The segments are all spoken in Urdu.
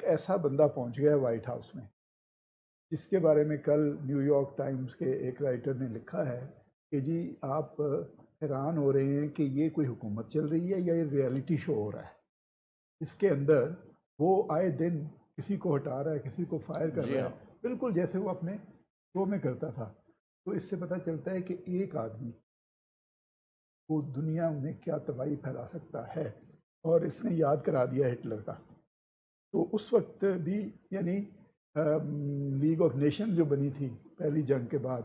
ایک ایسا بندہ پہنچ گیا وائٹ ہاؤس میں جس کے بارے میں کل نیو یارک ٹائمز کے ایک رائٹر نے لکھا ہے کہ جی آپ حیران ہو رہے ہیں کہ یہ کوئی حکومت چل رہی ہے یا یہ ریئلٹی شو ہو رہا ہے۔ اس کے اندر وہ آئے دن کسی کو ہٹا رہا ہے، کسی کو فائر کر رہا ہے، بالکل جیسے وہ اپنے شو میں کرتا تھا۔ تو اس سے پتہ چلتا ہے کہ ایک آدمی وہ دنیا میں کیا تباہی پھیلا سکتا ہے، اور اس نے یاد کرا دیا ہٹلر کا۔ تو اس وقت بھی یعنی لیگ آف نیشن جو بنی تھی پہلی جنگ کے بعد،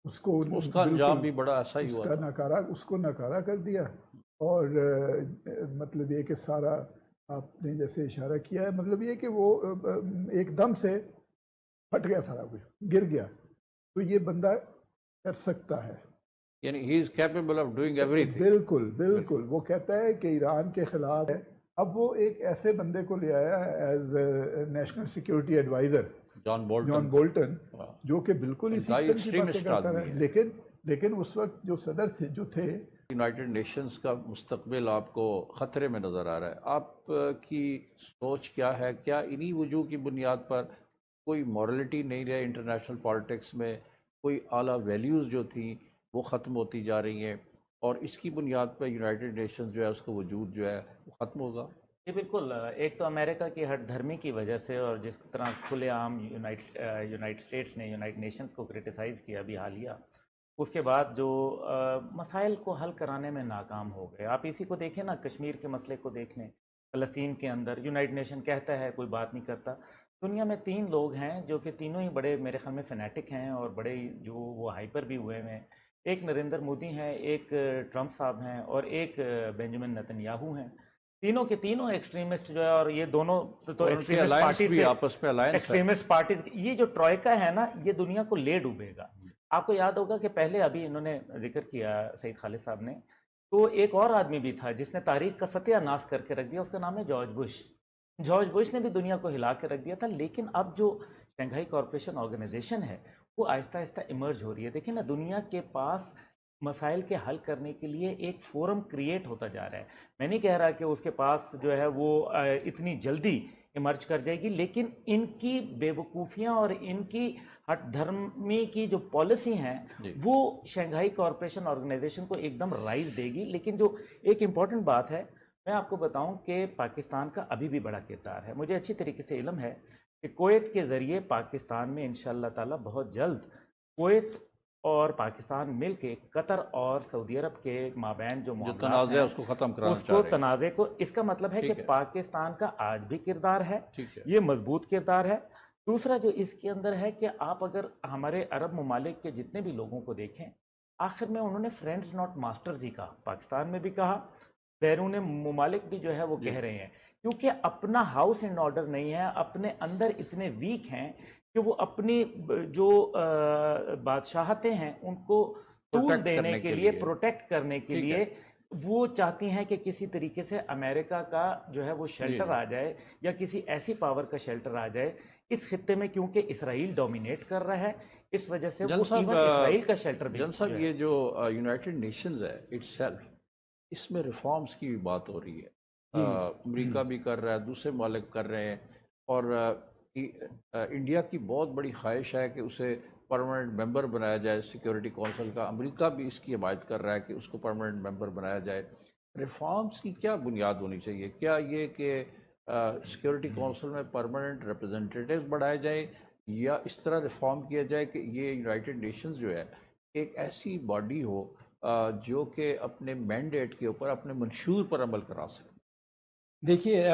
اس کا انجام بھی بڑا ایسا ہی ہوا تھا، اس کو ناکارہ کر دیا۔ اور مطلب یہ کہ سارا آپ نے جیسے اشارہ کیا ہے، مطلب یہ کہ وہ ایک دم سے پھٹ گیا، سارا کچھ گر گیا۔ تو یہ بندہ کر سکتا ہے، یعنی he is capable of doing everything. بالکل بالکل۔ وہ کہتا ہے کہ ایران کے خلاف ہے۔ اب وہ ایک ایسے بندے کو لے آیا as national security advisor, John Bolton, جو کہ بالکل اسی قسم کی باتیں کرتا ہے، لیکن اس وقت جو صدر جو تھے یونائٹڈ نیشنز کا مستقبل آپ کو خطرے میں نظر آ رہا ہے۔ آپ کی سوچ کیا ہے؟ کیا انہی وجوہ کی بنیاد پر کوئی مورلٹی نہیں رہے انٹرنیشنل پالیٹکس میں، کوئی اعلیٰ ویلیوز جو تھیں وہ ختم ہوتی جا رہی ہیں، اور اس کی بنیاد پر یونائٹڈ نیشنز جو ہے اس کا وجود جو ہے وہ ختم ہوگا؟ جی بالکل۔ ایک تو امریکہ کی ہٹ دھرمی کی وجہ سے، اور جس طرح کھلے عام یونائٹڈ اسٹیٹس نے یونائٹڈ نیشنز کو کرٹیسائز کیا ابھی حالیہ، اس کے بعد جو مسائل کو حل کرانے میں ناکام ہو گئے۔ آپ اسی کو دیکھیں نا، کشمیر کے مسئلے کو دیکھ لیں، فلسطین کے اندر یونائٹڈ نیشن کہتا ہے کوئی بات نہیں کرتا۔ دنیا میں 3 لوگ ہیں جو کہ تینوں ہی بڑے میرے خیال میں فینیٹک ہیں، اور بڑے جو وہ ہائپر بھی ہوئے ہیں۔ ایک نریندر مودی ہیں، ایک ٹرمپ صاحب ہیں، اور ایک بینجامن نتن یاہو ہیں۔ تینوں کے تینوں ایکسٹریمسٹ جو ہے، اور یہ دونوں تو ایکسٹریمسٹ پارٹی، یہ جو ٹروئکا ہے نا، یہ دنیا کو لے ڈوبے گا۔ آپ کو یاد ہوگا کہ پہلے ابھی انہوں نے ذکر کیا سعید خالد صاحب نے، تو ایک اور آدمی بھی تھا جس نے تاریخ کا ستیہ ناش کر کے رکھ دیا، اس کا نام ہے جارج بش۔ جارج بش نے بھی دنیا کو ہلا کے رکھ دیا تھا۔ لیکن اب جو شنگھائی کارپوریشن آرگنائزیشن ہے وہ آہستہ آہستہ ایمرج ہو رہی ہے۔ دیکھیں نا، دنیا کے پاس مسائل کے حل کرنے کے لیے ایک فورم کریٹ ہوتا جا رہا ہے۔ میں نہیں کہہ رہا کہ اس کے پاس جو ہے وہ اتنی جلدی ایمرج کر جائے گی، لیکن ان کی بے وقوفیاں اور ان کی ہٹ دھرمی کی جو پالیسی ہیں وہ شنگھائی کارپوریشن آرگنائزیشن کو ایک دم رائز دے گی۔ لیکن جو ایک امپورٹنٹ بات ہے، میں آپ کو بتاؤں کہ پاکستان کا ابھی بھی بڑا کردار ہے۔ مجھے اچھی طریقے سے علم ہے کہ کویت کے ذریعے پاکستان میں انشاءاللہ تعالی بہت جلد کویت اور پاکستان مل کے قطر اور سعودی عرب کے مابین جو تنازع ہے اس کو ختم کرانا چاہ رہے ہیں۔ تنازع کو، اس کا مطلب ہے کہ پاکستان کا آج بھی کردار ہے، یہ مضبوط کردار ہے۔ دوسرا جو اس کے اندر ہے کہ آپ اگر ہمارے عرب ممالک کے جتنے بھی لوگوں کو دیکھیں، آخر میں انہوں نے فرینڈز ناٹ ماسٹرز ہی کہا، پاکستان میں بھی کہا، بیرون ممالک بھی جو ہے وہ کہہ رہے ہیں، کیونکہ اپنا ہاؤس ان آرڈر نہیں ہے، اپنے اندر اتنے ویک ہیں کہ وہ اپنی جو بادشاہتیں ہیں ان کو طول دینے کے لیے، پروٹیکٹ کرنے کے لیے وہ چاہتی ہیں کہ کسی طریقے سے امریکہ کا جو ہے وہ شیلٹر آ جائے، یا کسی ایسی پاور کا شیلٹر آ جائے اس خطے میں، کیونکہ اسرائیل ڈومینیٹ کر رہا ہے، اس وجہ سے وہ اسرائیل کا شیلٹر بھی۔ جن صاحب، یہ جو یونائٹڈ نیشنز ہے اٹ سیلف، اس میں ریفارمز کی بھی بات ہو رہی ہے، امریکہ بھی کر رہا ہے، دوسرے ممالک کر رہے ہیں، اور انڈیا کی بہت بڑی خواہش ہے کہ اسے پرماننٹ ممبر بنایا جائے سیکیورٹی کونسل کا۔ امریکہ بھی اس کی حمایت کر رہا ہے کہ اس کو پرماننٹ ممبر بنایا جائے۔ ریفارمز کی کیا بنیاد ہونی چاہیے؟ کیا یہ کہ سیکیورٹی کونسل میں پرماننٹ ریپرزنٹیٹیوز بڑھائے جائیں، یا اس طرح ریفارم کیا جائے کہ یہ یونائٹڈ نیشنز جو ہے ایک ایسی باڈی ہو جو کہ اپنے مینڈیٹ کے اوپر، اپنے منشور پر عمل کرا سکے؟ دیکھیے،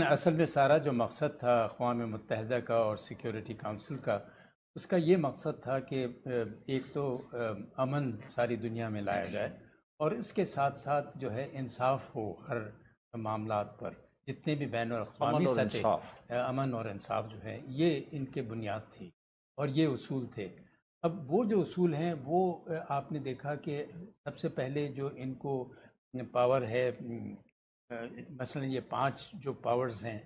اصل میں سارا جو مقصد تھا اقوام متحدہ کا اور سیکیورٹی کونسل کا، اس کا یہ مقصد تھا کہ ایک تو امن ساری دنیا میں لایا جائے، اور اس کے ساتھ ساتھ جو ہے انصاف ہو ہر معاملات پر، جتنے بھی بین الاقوامی سطح، امن اور انصاف جو ہے یہ ان کے بنیاد تھی اور یہ اصول تھے۔ اب وہ جو اصول ہیں وہ آپ نے دیکھا کہ سب سے پہلے جو ان کو پاور ہے، مثلا یہ 5 جو پاورز ہیں،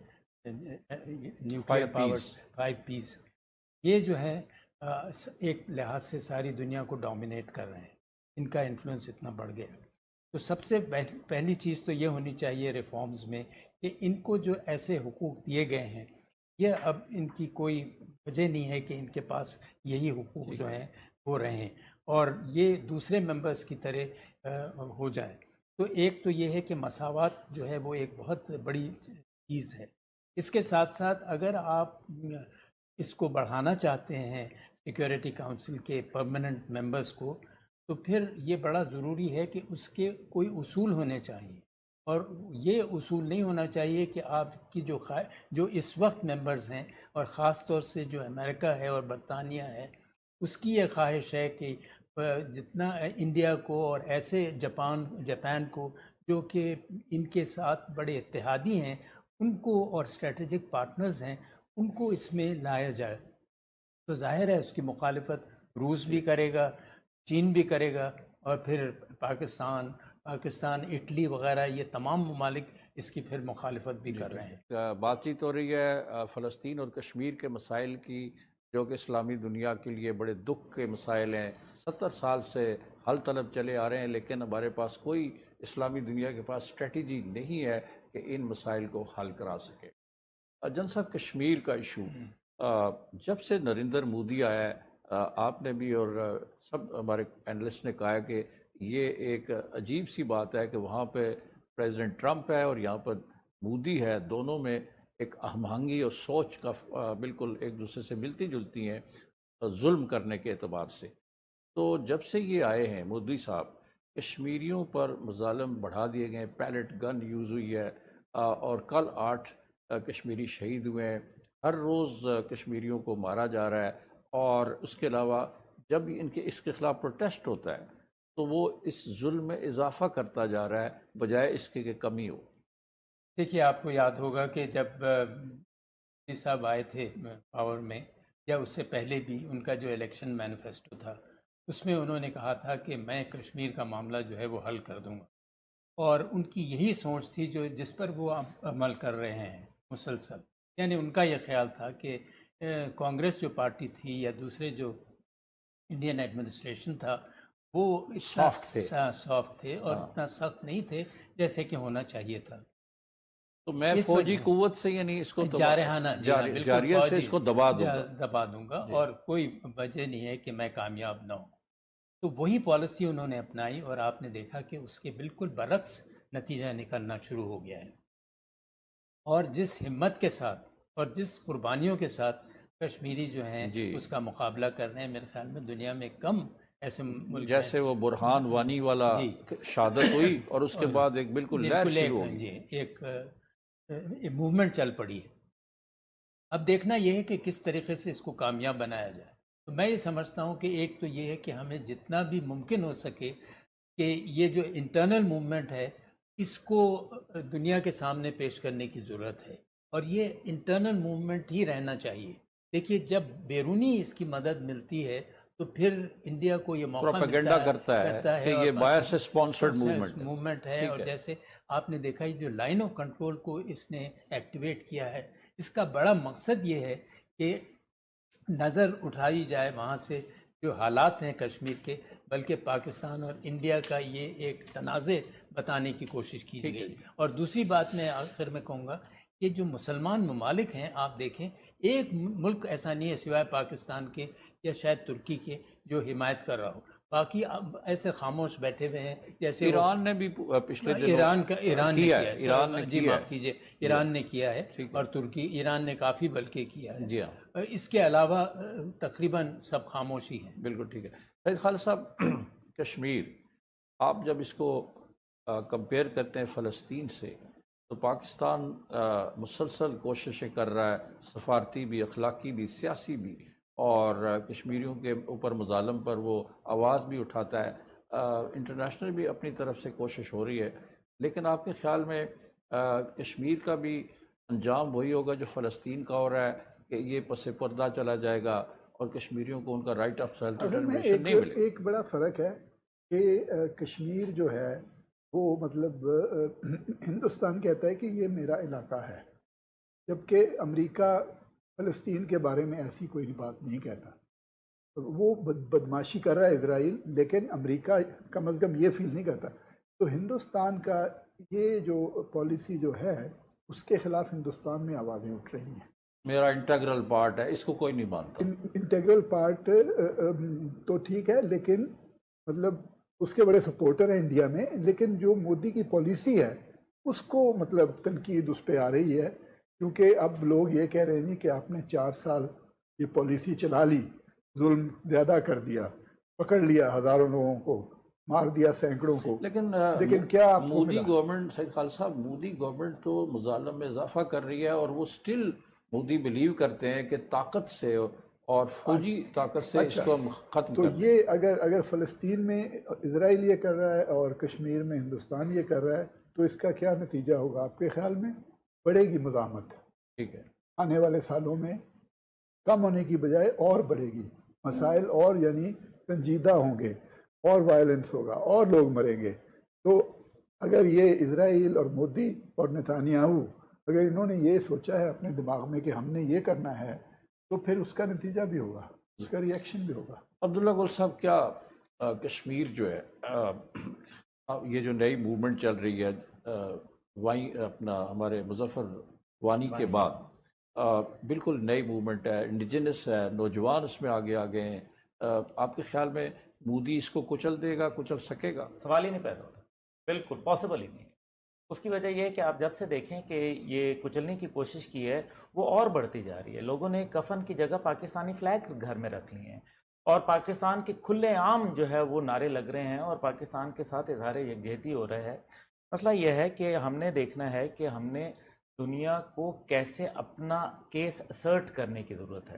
نیوکلیئر پاورز، 5 پیس، یہ جو ہے ایک لحاظ سے ساری دنیا کو ڈومینیٹ کر رہے ہیں، ان کا انفلوئنس اتنا بڑھ گیا۔ تو سب سے پہلی چیز تو یہ ہونی چاہیے ریفارمز میں کہ ان کو جو ایسے حقوق دیے گئے ہیں یہ اب ان کی کوئی وجہ نہیں ہے کہ ان کے پاس یہی حقوق جو ہیں وہ رہیں اور یہ دوسرے ممبرس کی طرح ہو جائے. تو ایک تو یہ ہے کہ مساوات جو ہے وہ ایک بہت بڑی چیز ہے. اس کے ساتھ ساتھ اگر آپ اس کو بڑھانا چاہتے ہیں سیکیورٹی کونسل کے پرماننٹ ممبرس کو تو پھر یہ بڑا ضروری ہے کہ اس کے کوئی اصول ہونے چاہیے اور یہ اصول نہیں ہونا چاہیے کہ آپ کی جو اس وقت ممبرز ہیں اور خاص طور سے جو امریکہ ہے اور برطانیہ ہے اس کی یہ خواہش ہے کہ جتنا انڈیا کو اور ایسے جاپان کو جو کہ ان کے ساتھ بڑے اتحادی ہیں ان کو اور اسٹریٹجک پارٹنرز ہیں ان کو اس میں لایا جائے. تو ظاہر ہے اس کی مخالفت روس بھی کرے گا, چین بھی کرے گا اور پھر پاکستان, اٹلی وغیرہ یہ تمام ممالک اس کی پھر مخالفت بھی کر رہے ہیں. بات چیت ہو رہی ہے فلسطین اور کشمیر کے مسائل کی جو کہ اسلامی دنیا کے لیے بڑے دکھ کے مسائل ہیں. 70 سال سے حل طلب چلے آ رہے ہیں لیکن ہمارے پاس کوئی اسلامی دنیا کے پاس اسٹریٹجی نہیں ہے کہ ان مسائل کو حل کرا سکے. جن صاحب کشمیر کا ایشو جب سے نریندر مودی آیا ہے آپ نے بھی اور سب ہمارے اینالسٹ نے کہا ہے کہ یہ ایک عجیب سی بات ہے کہ وہاں پہ پریزیڈنٹ ٹرمپ ہے اور یہاں پر مودی ہے, دونوں میں ایک ہم آہنگی اور سوچ کا بالکل ایک دوسرے سے ملتی جلتی ہیں ظلم کرنے کے اعتبار سے. تو جب سے یہ آئے ہیں مودی صاحب کشمیریوں پر مظالم بڑھا دیے گئے, پیلٹ گن یوز ہوئی ہے اور کل 8 کشمیری شہید ہوئے ہیں, ہر روز کشمیریوں کو مارا جا رہا ہے اور اس کے علاوہ جب اس کے خلاف پروٹیسٹ ہوتا ہے تو وہ اس ظلم میں اضافہ کرتا جا رہا ہے بجائے اس کے کہ کمی ہو. دیکھیے آپ کو یاد ہوگا کہ جب مودی صاحب آئے تھے پاور میں یا اس سے پہلے بھی ان کا جو الیکشن مینیفیسٹو تھا اس میں انہوں نے کہا تھا کہ میں کشمیر کا معاملہ جو ہے وہ حل کر دوں گا اور ان کی یہی سوچ تھی جس پر وہ عمل کر رہے ہیں مسلسل. یعنی ان کا یہ خیال تھا کہ کانگریس جو پارٹی تھی یا دوسرے جو انڈین ایڈمنسٹریشن تھا وہ اتنا سافٹ تھے اور اتنا سخت نہیں تھے جیسے کہ ہونا چاہیے تھا. تو میں فوجی قوت سے یعنی اس کو جارحانہ جاریت سے اس کو دبا دوں گا اور کوئی وجہ نہیں ہے کہ میں کامیاب نہ ہوں. تو وہی پالیسی انہوں نے اپنائی اور آپ نے دیکھا کہ اس کے بالکل برعکس نتیجہ نکلنا شروع ہو گیا ہے. اور جس ہمت کے ساتھ اور جس قربانیوں کے ساتھ کشمیری جو ہیں اس کا مقابلہ کر رہے ہیں میرے خیال میں دنیا میں کم ایسے ملک جیسے وہ برہان وانی والا شہادت ہوئی اور اس کے بعد ایک بالکل لہر شروع ہو گئی, ایک موومنٹ چل پڑی ہے. اب دیکھنا یہ ہے کہ کس طریقے سے اس کو کامیاب بنایا جائے. تو میں یہ سمجھتا ہوں کہ ایک تو یہ ہے کہ ہمیں جتنا بھی ممکن ہو سکے کہ یہ جو انٹرنل موومنٹ ہے اس کو دنیا کے سامنے پیش کرنے کی ضرورت ہے اور یہ انٹرنل موومنٹ ہی رہنا چاہیے. دیکھیے جب بیرونی اس کی مدد ملتی ہے تو پھر انڈیا کو یہ موقع پروپیگنڈا کرتا ہے کہ یہ باہر سے سپانسرڈ موومنٹ ہے. اور جیسے آپ نے دیکھا جو لائن آف کنٹرول کو اس نے ایکٹیویٹ کیا ہے اس کا بڑا مقصد یہ ہے کہ نظر اٹھائی جائے وہاں سے جو حالات ہیں کشمیر کے, بلکہ پاکستان اور انڈیا کا یہ ایک تنازع بتانے کی کوشش کی گئی. اور دوسری بات میں آخر میں کہوں گا کہ جو مسلمان ممالک ہیں آپ دیکھیں ایک ملک ایسا نہیں ہے سوائے پاکستان کے یا شاید ترکی کے جو حمایت کر رہا ہو, باقی ایسے خاموش بیٹھے ہوئے ہیں. جیسے ایران نے بھی پچھلے دنوں ایران نے کیا ہے اور ایران نے کافی بلکہ کیا ہے. جی ہاں, اس کے علاوہ تقریباً سب خاموشی ہیں. بالکل ٹھیک ہے. سعید خالد صاحب کشمیر آپ جب اس کو کمپیئر کرتے ہیں فلسطین سے تو پاکستان مسلسل کوششیں کر رہا ہے, سفارتی بھی, اخلاقی بھی, سیاسی بھی, اور کشمیریوں کے اوپر مظالم پر وہ آواز بھی اٹھاتا ہے. انٹرنیشنل بھی اپنی طرف سے کوشش ہو رہی ہے, لیکن آپ کے خیال میں کشمیر کا بھی انجام وہی ہوگا جو فلسطین کا ہو رہا ہے کہ یہ پس پردہ چلا جائے گا اور کشمیریوں کو ان کا رائٹ آف سیلف ڈٹرمنیشن نہیں ملے گا؟ ایک بڑا فرق ہے کہ کشمیر جو ہے وہ مطلب ہندوستان کہتا ہے کہ یہ میرا علاقہ ہے, جبکہ امریکہ فلسطین کے بارے میں ایسی کوئی بات نہیں کہتا. وہ بدماشی کر رہا ہے اسرائیل, لیکن امریکہ کم از کم یہ فیل نہیں کرتا تو ہندوستان کا یہ جو پالیسی جو ہے اس کے خلاف ہندوستان میں آوازیں اٹھ رہی ہیں. میرا انٹیگرل پارٹ ہے، اس کو کوئی نہیں مانتا. انٹیگرل پارٹ تو ٹھیک ہے، لیکن مطلب اس کے بڑے سپورٹر ہیں انڈیا میں، لیکن جو مودی کی پالیسی ہے اس کو مطلب تنقید اس پہ آ رہی ہے، کیونکہ اب لوگ یہ کہہ رہے ہیں کہ آپ نے 4 سال یہ پالیسی چلا لی، ظلم زیادہ کر دیا، پکڑ لیا ہزاروں لوگوں کو، مار دیا سینکڑوں کو، لیکن کیا آپ کو مودی ملا؟ گورنمنٹ، سعید خالد صاحب، مودی گورنمنٹ تو مظالم میں اضافہ کر رہی ہے، اور وہ سٹل مودی بلیو کرتے ہیں کہ طاقت سے اور فوجی طاقت سے اس کو ہم ختم تو کر دیں. یہ اگر فلسطین میں اسرائیل یہ کر رہا ہے اور کشمیر میں ہندوستان یہ کر رہا ہے تو اس کا کیا نتیجہ ہوگا آپ کے خیال میں؟ بڑھے گی مزاحمت ٹھیک ہے. آنے والے سالوں میں، کم ہونے کی بجائے اور بڑھے گی، مسائل اور یعنی سنجیدہ ہوں گے، اور وائلنس ہوگا، اور لوگ مریں گے. تو اگر یہ اسرائیل اور مودی اور نتانیاہو اگر انہوں نے یہ سوچا ہے اپنے دماغ میں کہ ہم نے یہ کرنا ہے، تو پھر اس کا نتیجہ بھی ہوگا، اس کا ریئیکشن بھی ہوگا. عبداللہ گل صاحب، کیا کشمیر جو ہے یہ جو نئی موومنٹ چل رہی ہے اپنا ہمارے مظفر وانی کے بعد، بالکل نئی موومنٹ ہے، انڈیجنس ہے، نوجوان اس میں آگے آگے ہیں، آپ کے خیال میں مودی اس کو کچل دے گا، کچل سکے گا؟ سوال ہی نہیں پیدا ہوتا، بالکل پاسبل ہی نہیں. اس کی وجہ یہ ہے کہ آپ جب سے دیکھیں کہ یہ کچلنے کی کوشش کی ہے وہ اور بڑھتی جا رہی ہے. لوگوں نے کفن کی جگہ پاکستانی فلیگ گھر میں رکھ لی ہیں، اور پاکستان کے کھلے عام جو ہے وہ نعرے لگ رہے ہیں، اور پاکستان کے ساتھ اظہار یکجہتی ہو رہا ہے. مسئلہ یہ ہے کہ ہم نے دیکھنا ہے کہ ہم نے دنیا کو کیسے اپنا کیس اسرٹ کرنے کی ضرورت ہے.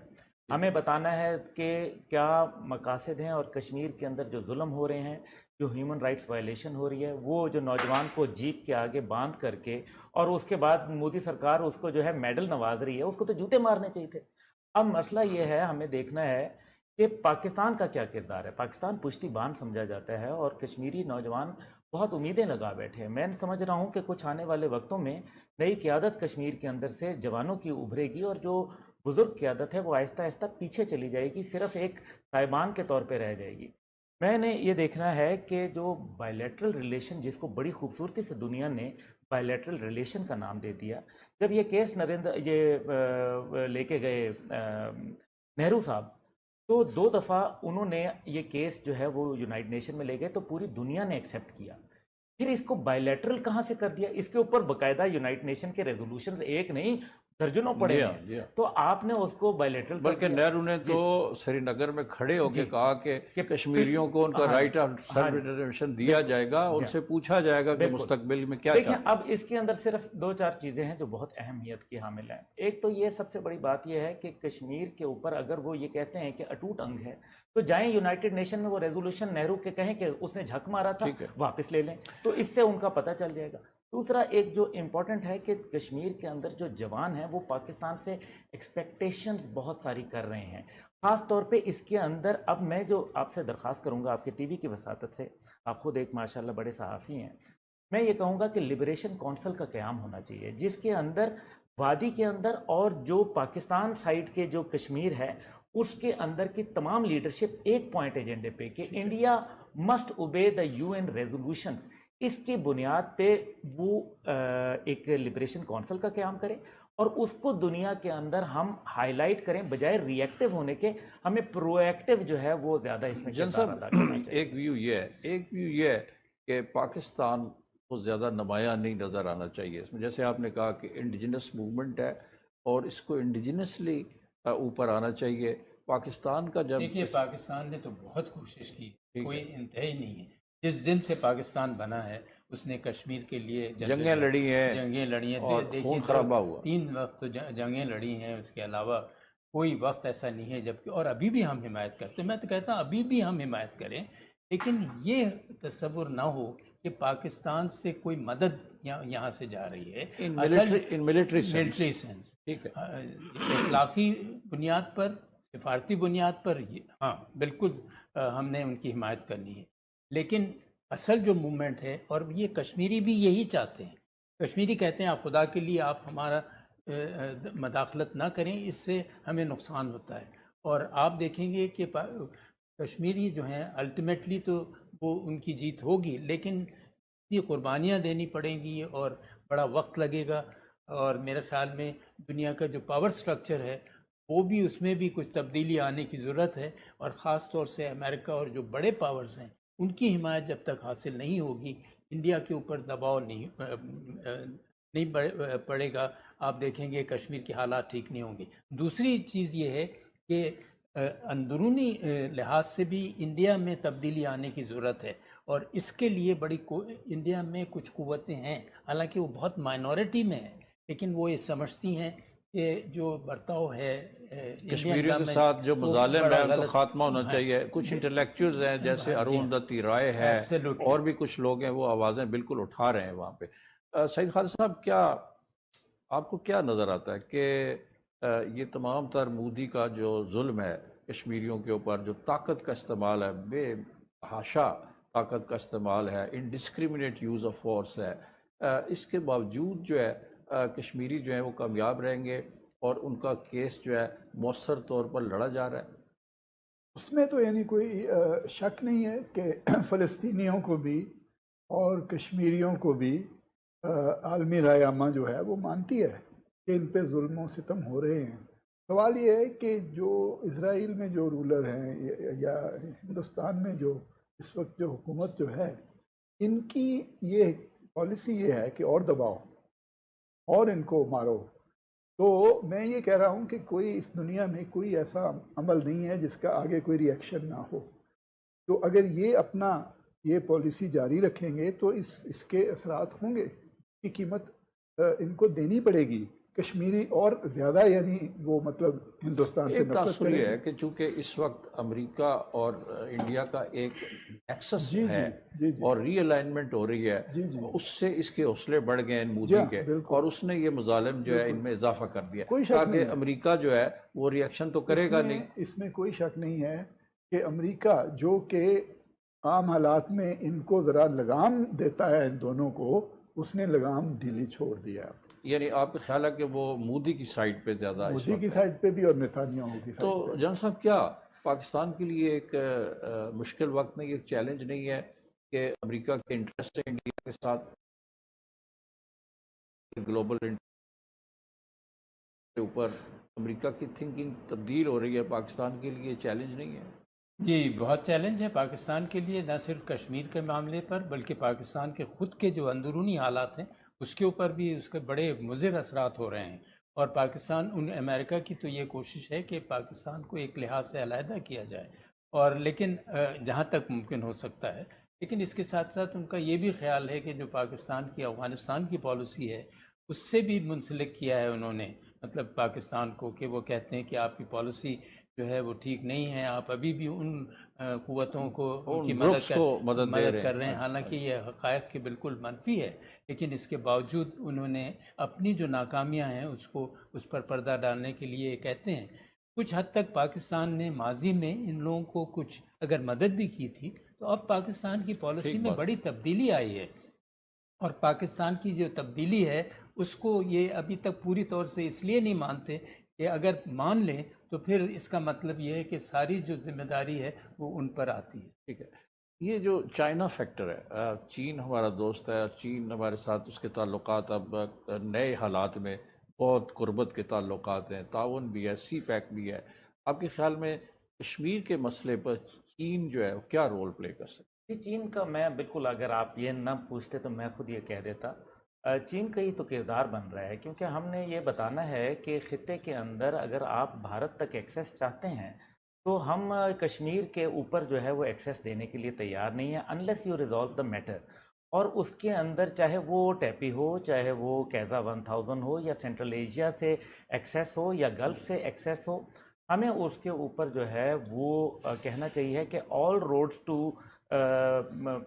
ہمیں بتانا ہے کہ کیا مقاصد ہیں، اور کشمیر کے اندر جو ظلم ہو رہے ہیں، جو ہیومن رائٹس وائلیشن ہو رہی ہے، وہ جو نوجوان کو جیپ کے آگے باندھ کر کے اور اس کے بعد مودی سرکار اس کو جو ہے میڈل نواز رہی ہے، اس کو تو جوتے مارنے چاہیے تھے. اب مسئلہ یہ ہے، ہمیں دیکھنا ہے کہ پاکستان کا کیا کردار ہے. پاکستان پشتی بان سمجھا جاتا ہے، اور کشمیری نوجوان بہت امیدیں لگا بیٹھے ہیں. میں سمجھ رہا ہوں کہ کچھ آنے والے وقتوں میں نئی قیادت کشمیر کے اندر سے جوانوں کی ابھرے گی، اور جو بزرگ قیادت ہے وہ آہستہ آہستہ پیچھے چلی جائے گی، صرف ایک صاحبان کے طور پہ رہ جائے گی. میں نے یہ دیکھنا ہے کہ جو بائیلیٹرل ریلیشن، جس کو بڑی خوبصورتی سے دنیا نے بائیلیٹرل ریلیشن کا نام دے دیا، جب یہ کیس یہ لے کے گئے نہرو صاحب، تو 2 دفعہ انہوں نے یہ کیس جو ہے وہ یونائٹڈ نیشن میں لے گئے، تو پوری دنیا نے ایکسیپٹ کیا. پھر اس کو بائیلیٹرل کہاں سے کر دیا؟ اس کے اوپر باقاعدہ یونائٹڈ نیشن کے ریزولوشنز ایک نہیں درجنوں پڑے ہیں، تو آپ نے اس کو بائیلیٹرل، بلکہ نہرو نے تو سری نگر میں کھڑے ہو کے کہا کہ کشمیریوں کو ان کا رائٹ آف سیلف ڈٹرمنیشن دیا جائے گا، ان سے پوچھا جائے گا کہ مستقبل میں کیا دیکھیں. اب اس کے اندر صرف 2-4 چیزیں ہیں جو بہت اہمیت کی حامل ہیں. ایک تو یہ سب سے بڑی بات یہ ہے کہ کشمیر کے اوپر اگر وہ یہ کہتے ہیں کہ اٹوٹ انگ ہے، تو جائیں یونائٹڈ نیشن میں وہ ریزولوشن نہرو کے کہیں کہ اس نے جھک مارا تھا، واپس لے لیں، تو اس سے ان کا پتہ چل جائے گا. دوسرا ایک جو امپورٹنٹ ہے کہ کشمیر کے اندر جو جوان ہیں وہ پاکستان سے ایکسپیکٹیشنز بہت ساری کر رہے ہیں، خاص طور پہ اس کے اندر. اب میں جو آپ سے درخواست کروں گا، آپ کے ٹی وی کی وساطت سے، آپ خود ایک ماشاءاللہ بڑے صحافی ہیں، میں یہ کہوں گا کہ لبریشن کونسل کا قیام ہونا چاہیے، جس کے اندر وادی کے اندر اور جو پاکستان سائڈ کے جو کشمیر ہے اس کے اندر کی تمام لیڈرشپ ایک پوائنٹ ایجنڈے پہ کہ India must obey the UN resolutions, اس کی بنیاد پہ وہ ایک لبریشن کونسل کا قیام کرے، اور اس کو دنیا کے اندر ہم ہائی لائٹ کریں، بجائے ری ایکٹیو ہونے کے ہمیں پرو ایکٹیو جو ہے وہ زیادہ اس میں کردار ادا کرنا چاہیے. ایک ویو یہ ہے کہ پاکستان کو زیادہ نمایاں نہیں نظر آنا چاہیے اس میں. جیسے آپ نے کہا کہ انڈیجنس موومنٹ ہے اور اس کو انڈیجنسلی اوپر آنا چاہیے. پاکستان کا جب دیکھیے پاکستان نے تو بہت کوشش کی، کوئی انتہائی نہیں ہے. جس دن سے پاکستان بنا ہے اس نے کشمیر کے لیے جنگیں لڑی ہیں اور خون خرابہ ہوا، 3 وقت جنگیں لڑی ہیں. اس کے علاوہ کوئی وقت ایسا نہیں ہے جبکہ، اور ابھی بھی ہم حمایت کرتے ہیں. میں تو کہتا ہوں ابھی بھی ہم حمایت کریں، لیکن یہ تصور نہ ہو کہ پاکستان سے کوئی مدد یہاں سے جا رہی ہے ان ملٹری سینس. ٹھیک ہے، اخلاقی بنیاد پر، سفارتی بنیاد پر، ہاں بالکل ہم نے ان کی حمایت کرنی ہے. لیکن اصل جو موومنٹ ہے، اور یہ کشمیری بھی یہی چاہتے ہیں، کشمیری کہتے ہیں آپ خدا کے لیے آپ ہمارا مداخلت نہ کریں، اس سے ہمیں نقصان ہوتا ہے. اور آپ دیکھیں گے کہ کشمیری جو ہیں الٹیمیٹلی تو وہ ان کی جیت ہوگی، لیکن یہ قربانیاں دینی پڑیں گی اور بڑا وقت لگے گا، اور میرے خیال میں دنیا کا جو پاور سٹرکچر ہے وہ بھی اس میں بھی کچھ تبدیلی آنے کی ضرورت ہے، اور خاص طور سے امریکہ اور جو بڑے پاورز ہیں ان کی حمایت جب تک حاصل نہیں ہوگی انڈیا کے اوپر دباؤ نہیں پڑے گا، آپ دیکھیں گے کشمیر کے حالات ٹھیک نہیں ہوں گے۔ دوسری چیز یہ ہے کہ اندرونی لحاظ سے بھی انڈیا میں تبدیلی آنے کی ضرورت ہے، اور اس کے لیے انڈیا میں کچھ قوتیں ہیں، حالانکہ وہ بہت مائنورٹی میں ہیں، لیکن وہ یہ سمجھتی ہیں کہ جو برتاؤ ہے کشمیریوں کے ساتھ جو مظالم ہے ان کا خاتمہ ہونا چاہیے۔ کچھ انٹلیکچوئلز ہیں جیسے ارون دتی رائے ہے اور بھی کچھ لوگ ہیں، وہ آوازیں بالکل اٹھا رہے ہیں وہاں پہ۔ سعید خالد صاحب، کیا آپ کو کیا نظر آتا ہے کہ یہ تمام تر مودی کا جو ظلم ہے کشمیریوں کے اوپر، جو طاقت کا استعمال ہے، بے حاشا طاقت کا استعمال ہے، انڈسکریمنیٹ یوز آف فورس ہے، اس کے باوجود جو ہے کشمیری جو ہیں وہ کامیاب رہیں گے اور ان کا کیس جو ہے مؤثر طور پر لڑا جا رہا ہے؟ اس میں تو یعنی کوئی شک نہیں ہے کہ فلسطینیوں کو بھی اور کشمیریوں کو بھی عالمی رائے عامہ جو ہے وہ مانتی ہے کہ ان پہ ظلم و ستم ہو رہے ہیں۔ سوال یہ ہے کہ جو اسرائیل میں جو رولر ہیں یا ہندوستان میں جو اس وقت جو حکومت جو ہے، ان کی یہ پالیسی یہ ہے کہ اور دباؤ اور ان کو مارو۔ تو میں یہ کہہ رہا ہوں کہ کوئی اس دنیا میں کوئی ایسا عمل نہیں ہے جس کا آگے کوئی ری ایکشن نہ ہو۔ تو اگر یہ اپنا یہ پالیسی جاری رکھیں گے تو اس کے اثرات ہوں گے، کی قیمت ان کو دینی پڑے گی۔ کشمیری اور زیادہ یعنی وہ مطلب ہندوستان سے ایک نفرت تاثر کریں یہ گے۔ ہے کہ چونکہ اس وقت امریکہ اور انڈیا کا ایک ایکسس جی ہے جی اور ری الائنمنٹ ہو رہی ہے، جی جی اس سے اس کے حوصلے بڑھ گئے ہیں مودی جی کے، بالکل، اور اس نے یہ مظالم جو ہے ان میں اضافہ کر دیا کوئی شک نہیں تاکہ ہے، امریکہ جو ہے وہ ری ایکشن تو کرے گا نہیں۔ اس میں کوئی شک نہیں ہے کہ امریکہ جو کہ عام حالات میں ان کو ذرا لگام دیتا ہے ان دونوں کو، اس نے لگام ڈھیلی چھوڑ دیا۔ یعنی آپ کا خیال ہے کہ وہ مودی کی سائڈ پہ زیادہ اس مودی وقت کی ہے؟ سائڈ پہ بھی اور نتانیاہو کی سائڈ تو پہ۔ جان صاحب، کیا پاکستان کے لیے ایک مشکل وقت نہیں، ایک چیلنج نہیں ہے کہ امریکہ کے انٹرسٹ ہے انڈیا کے ساتھ، گلوبل کے اوپر امریکہ کی تھنکنگ تبدیل ہو رہی ہے، پاکستان کے لیے چیلنج نہیں ہے؟ جی بہت چیلنج ہے پاکستان کے لیے، نہ صرف کشمیر کے معاملے پر بلکہ پاکستان کے خود کے جو اندرونی حالات ہیں اس کے اوپر بھی اس کے بڑے مضر اثرات ہو رہے ہیں۔ اور پاکستان امریکہ کی تو یہ کوشش ہے کہ پاکستان کو ایک لحاظ سے علیحدہ کیا جائے، اور لیکن جہاں تک ممکن ہو سکتا ہے، لیکن اس کے ساتھ ساتھ ان کا یہ بھی خیال ہے کہ جو پاکستان کی افغانستان کی پالیسی ہے اس سے بھی منسلک کیا ہے انہوں نے، مطلب پاکستان کو، کہ وہ کہتے ہیں کہ آپ کی پالیسی جو ہے وہ ٹھیک نہیں ہے، آپ ابھی بھی ان قوتوں کو ان کی مدد کر رہے ہیں، حالانکہ یہ حقائق کے بالکل منفی ہے، لیکن اس کے باوجود انہوں نے اپنی جو ناکامیاں ہیں اس پر پردہ ڈالنے کے لیے کہتے ہیں۔ کچھ حد تک پاکستان نے ماضی میں ان لوگوں کو کچھ اگر مدد بھی کی تھی، تو اب پاکستان کی پالیسی میں بڑی تبدیلی آئی ہے، اور پاکستان کی جو تبدیلی ہے اس کو یہ ابھی تک پوری طور سے اس لیے نہیں مانتے کہ اگر مان لیں تو پھر اس کا مطلب یہ ہے کہ ساری جو ذمہ داری ہے وہ ان پر آتی ہے۔ ٹھیک ہے، یہ جو چائنا فیکٹر ہے، چین ہمارا دوست ہے، چین ہمارے ساتھ اس کے تعلقات اب نئے حالات میں بہت قربت کے تعلقات ہیں، تعاون بھی ہے، سی پیک بھی ہے۔ آپ کے خیال میں کشمیر کے مسئلے پر چین جو ہے کیا رول پلے کر سکتا ہے؟ جی، چین کا میں بالکل، اگر آپ یہ نہ پوچھتے تو میں خود یہ کہہ دیتا۔ چین کا ہی تو کردار بن رہا ہے، کیونکہ ہم نے یہ بتانا ہے کہ خطے کے اندر اگر آپ بھارت تک ایکسیس چاہتے ہیں تو ہم کشمیر کے اوپر جو ہے وہ ایکسیس دینے کے لیے تیار نہیں ہیں unless you resolve the matter. اور اس کے اندر چاہے وہ ٹیپی ہو، چاہے وہ کیزا 1000 ہو، یا سینٹرل ایشیا سے ایکسیس ہو، یا گلف سے ایکسیس ہو، ہمیں اس کے اوپر جو ہے وہ کہنا چاہیے کہ all roads to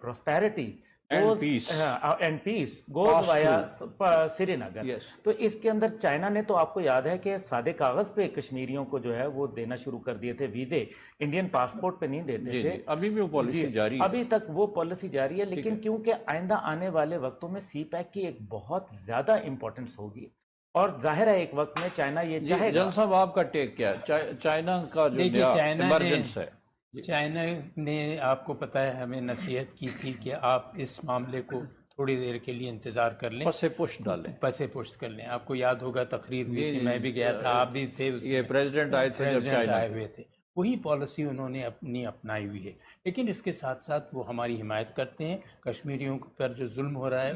prosperity and peace goes via Srinagar. تو اس کے اندر چائنا نے تو آپ کو یاد ہے کہ سادے کاغذ پہ کشمیریوں کو جو ہے وہ دینا شروع کر دیے تھے ویزے، انڈین پاسپورٹ پہ نہیں دیتے تھے، ابھی بھی وہ پالیسی جاری ہے، ابھی تک وہ پالیسی جاری ہے۔ لیکن کیونکہ آئندہ آنے والے وقتوں میں سی پیک کی ایک بہت زیادہ امپورٹنس ہوگی، اور ظاہر ہے ایک وقت میں چائنا یہ چاہے گا۔ جان صاحب، آپ کا ٹیک کیا ہے چائنا کا جو نیا ایمرجنس ہے؟ چائنا نے آپ کو پتہ ہے ہمیں نصیحت کی تھی کہ آپ اس معاملے کو تھوڑی دیر کے لیے انتظار کر لیں، پس پش ڈالیں، پسے پشت کر لیں. آپ کو یاد ہوگا تقریر بھی تھی، یہ میں بھی گیا تھا، آپ بھی تھے، اس یہ پریزیڈنٹ آئے تھے جب پریزیڈنٹ چائنا آئے ہوئے تھے. وہی پالیسی انہوں نے اپنی اپنائی ہوئی ہے. لیکن اس کے ساتھ ساتھ وہ ہماری حمایت کرتے ہیں. کشمیریوں پر جو ظلم ہو رہا ہے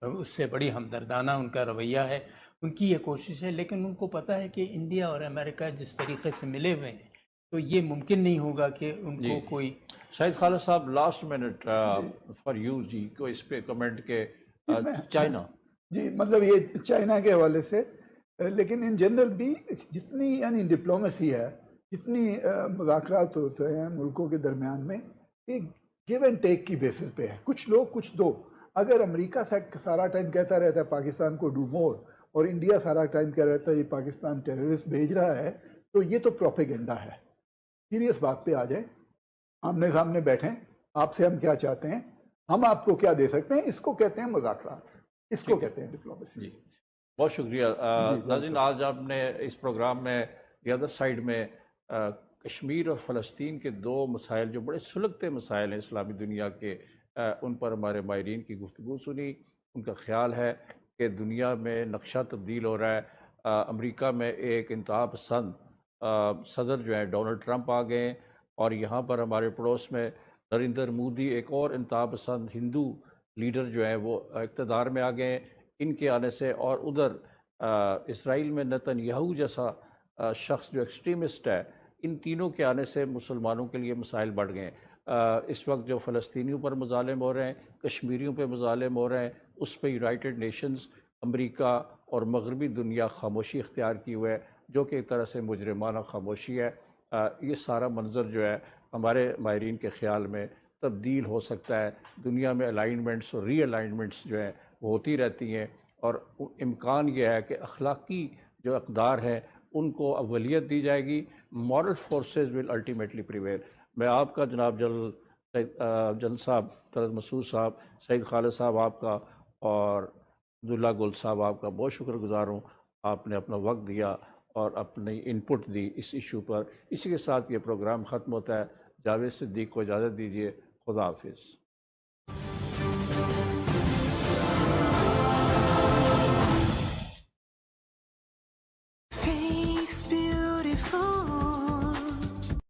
اس سے بڑی ہمدردانہ ان کا رویہ ہے، ان کی یہ کوشش ہے. لیکن ان کو پتہ ہے کہ انڈیا اور امریکہ جس طریقے سے ملے ہوئے ہیں تو یہ ممکن نہیں ہوگا کہ ان کو کوئی. شاہد خالد صاحب لاسٹ منٹ فار یو جی کو اس پہ کمنٹ کے چائنا. جی مطلب یہ چائنا کے حوالے سے، لیکن ان جنرل بھی جتنی یعنی ڈپلومیسی ہے، جتنی مذاکرات ہوتے ہیں ملکوں کے درمیان میں، یہ گیو اینڈ ٹیک کی بیسس پہ ہے. کچھ لوگ کچھ دو. اگر امریکہ سارا ٹائم کہتا رہتا ہے پاکستان کو ڈو مور، اور انڈیا سارا ٹائم کہہ رہتا ہے یہ پاکستان ٹیررسٹ بھیج رہا ہے، تو یہ تو پروپیگنڈا ہے. سیریس بات پہ آ جائیں، آمنے سامنے بیٹھیں، آپ سے ہم کیا چاہتے ہیں، ہم آپ کو کیا دے سکتے ہیں. اس کو کہتے ہیں مذاکرات، اس کو کہتے ہیں ڈپلومیسی. جی بہت شکریہ ناظرین. آج آپ نے اس پروگرام میں دی ادر سائڈ میں کشمیر اور فلسطین کے دو مسائل جو بڑے سلگتے مسائل ہیں اسلامی دنیا کے، ان پر ہمارے ماہرین کی گفتگو سنی. ان کا خیال ہے کہ دنیا میں نقشہ تبدیل ہو رہا ہے. امریکہ میں ایک انتہا پسند صدر جو ہیں ڈونلڈ ٹرمپ آ گئے ہیں، اور یہاں پر ہمارے پڑوس میں نریندر مودی ایک اور انتہا پسند ہندو لیڈر جو ہیں وہ اقتدار میں آ گئے ہیں. ان کے آنے سے، اور ادھر اسرائیل میں نتن یاہو جیسا شخص جو ایکسٹریمسٹ ہے، ان تینوں کے آنے سے مسلمانوں کے لیے مسائل بڑھ گئے ہیں. اس وقت جو فلسطینیوں پر مظالم ہو رہے ہیں، کشمیریوں پہ مظالم ہو رہے ہیں، اس پہ یونائٹڈ نیشنز، امریکہ اور مغربی دنیا خاموشی اختیار کی ہوئے ہے، جو کہ ایک طرح سے مجرمانہ خاموشی ہے. یہ سارا منظر جو ہے ہمارے ماہرین کے خیال میں تبدیل ہو سکتا ہے. دنیا میں الائنمنٹس اور ری الائنمنٹس جو ہیں وہ ہوتی رہتی ہیں، اور امکان یہ ہے کہ اخلاقی جو اقدار ہیں ان کو اولویت دی جائے گی. Moral forces will ultimately prevail. میں آپ کا جناب جنرل صاحب طلعت مسعود صاحب، سعید خالد صاحب آپ کا، اور عبداللہ گل صاحب آپ کا بہت شکر گزار ہوں. آپ نے اپنا وقت دیا اور اپنی انپٹ دی اس ایشو پر. اسی کے ساتھ یہ پروگرام ختم ہوتا ہے. جاوید صدیق کو اجازت دیجیے. خدا حافظ.